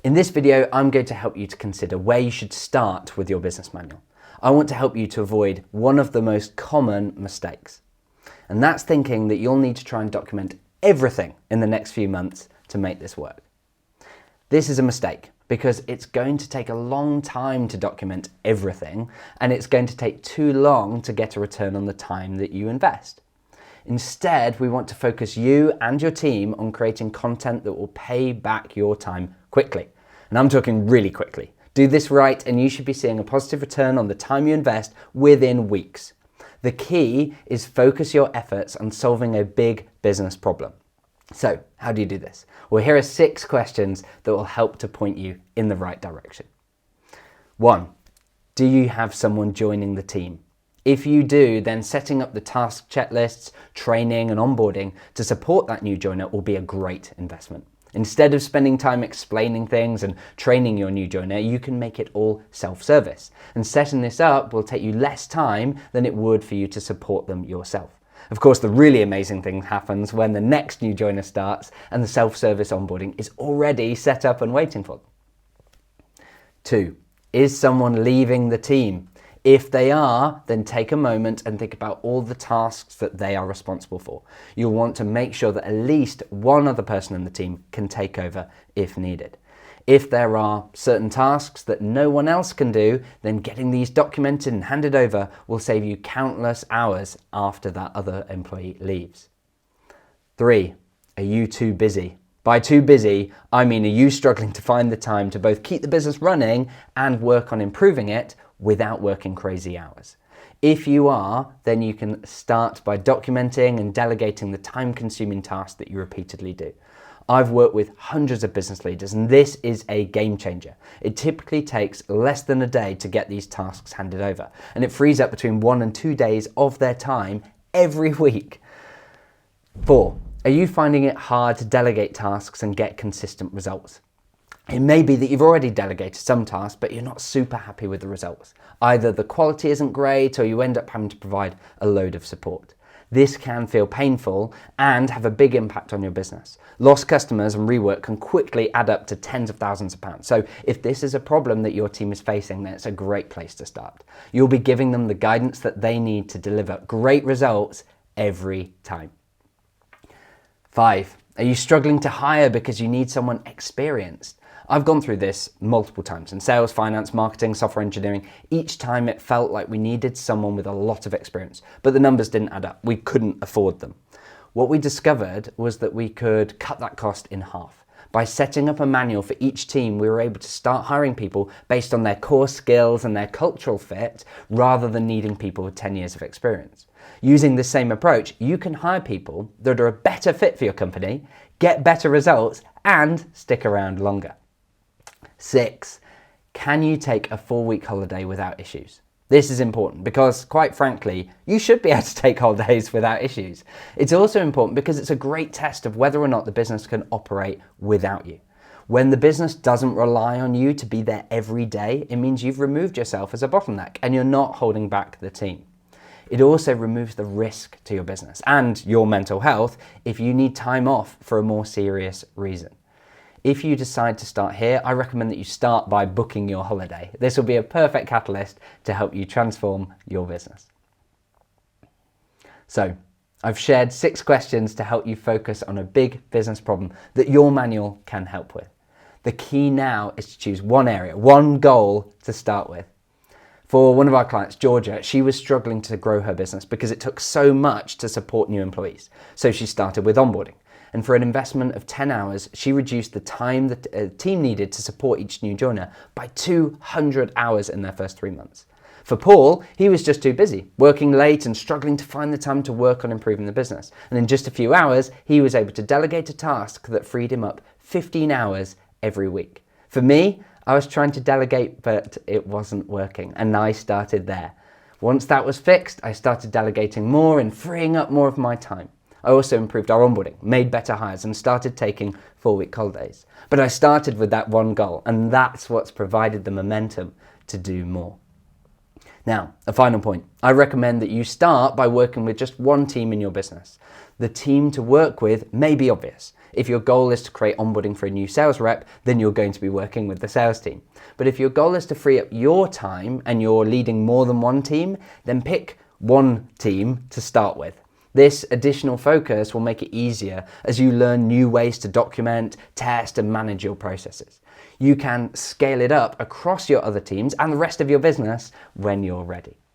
In this video, I'm going to help you to consider where you should start with your business manual. I want to help you to avoid one of the most common mistakes, and that's thinking that you'll need to try and document everything in the next few months to make this work. This is a mistake because it's going to take a long time to document everything, and it's going to take too long to get a return on the time that you invest. Instead, we want to focus you and your team on creating content that will pay back your time quickly. And I'm talking really quickly. Do this right and you should be seeing a positive return on the time you invest within weeks. The key is focus your efforts on solving a big business problem. So, how do you do this? Well, here are 6 questions that will help to point you in the right direction. 1. Do you have someone joining the team? If you do, then setting up the task checklists, training and onboarding to support that new joiner will be a great investment. Instead of spending time explaining things and training your new joiner, you can make it all self-service. And setting this up will take you less time than it would for you to support them yourself. Of course, the really amazing thing happens when the next new joiner starts and the self-service onboarding is already set up and waiting for them. 2. Is someone leaving the team? If they are, then take a moment and think about all the tasks that they are responsible for. You'll want to make sure that at least one other person in the team can take over if needed. If there are certain tasks that no one else can do, then getting these documented and handed over will save you countless hours after that other employee leaves. 3. Are you too busy? By too busy, I mean are you struggling to find the time to both keep the business running and work on improving it without working crazy hours? If you are, then you can start by documenting and delegating the time-consuming tasks that you repeatedly do. I've worked with hundreds of business leaders, and this is a game changer. It typically takes less than a day to get these tasks handed over, and it frees up between 1 and 2 days of their time every week. 4. Are you finding it hard to delegate tasks and get consistent results? It may be that you've already delegated some tasks, but you're not super happy with the results. Either the quality isn't great or you end up having to provide a load of support. This can feel painful and have a big impact on your business. Lost customers and rework can quickly add up to tens of thousands of pounds. So if this is a problem that your team is facing, then it's a great place to start. You'll be giving them the guidance that they need to deliver great results every time. 5. Are you struggling to hire because you need someone experienced? I've gone through this multiple times in sales, finance, marketing, software engineering. Each time it felt like we needed someone with a lot of experience, but the numbers didn't add up. We couldn't afford them. What we discovered was that we could cut that cost in half. By setting up a manual for each team, we were able to start hiring people based on their core skills and their cultural fit, rather than needing people with 10 years of experience. Using the same approach, you can hire people that are a better fit for your company, get better results, and stick around longer. 6. Can you take a 4-week holiday without issues? This is important because, quite frankly, you should be able to take holidays without issues. It's also important because it's a great test of whether or not the business can operate without you. When the business doesn't rely on you to be there every day, it means you've removed yourself as a bottleneck and you're not holding back the team. It also removes the risk to your business and your mental health if you need time off for a more serious reason. If you decide to start here, I recommend that you start by booking your holiday. This will be a perfect catalyst to help you transform your business. So, I've shared 6 questions to help you focus on a big business problem that your manual can help with. The key now is to choose one area, one goal to start with. For one of our clients, Georgia, she was struggling to grow her business because it took so much to support new employees. So she started with onboarding. And for an investment of 10 hours, she reduced the time that the team needed to support each new joiner by 200 hours in their first 3 months. For Paul, he was just too busy, working late and struggling to find the time to work on improving the business. And in just a few hours, he was able to delegate a task that freed him up 15 hours every week. For me, I was trying to delegate, but it wasn't working, and I started there. Once that was fixed, I started delegating more and freeing up more of my time. I also improved our onboarding, made better hires, and started taking 4-week holidays. But I started with that one goal, and that's what's provided the momentum to do more. Now, a final point. I recommend that you start by working with just one team in your business. The team to work with may be obvious. If your goal is to create onboarding for a new sales rep, then you're going to be working with the sales team. But if your goal is to free up your time and you're leading more than one team, then pick one team to start with. This additional focus will make it easier as you learn new ways to document, test, and manage your processes. You can scale it up across your other teams and the rest of your business when you're ready.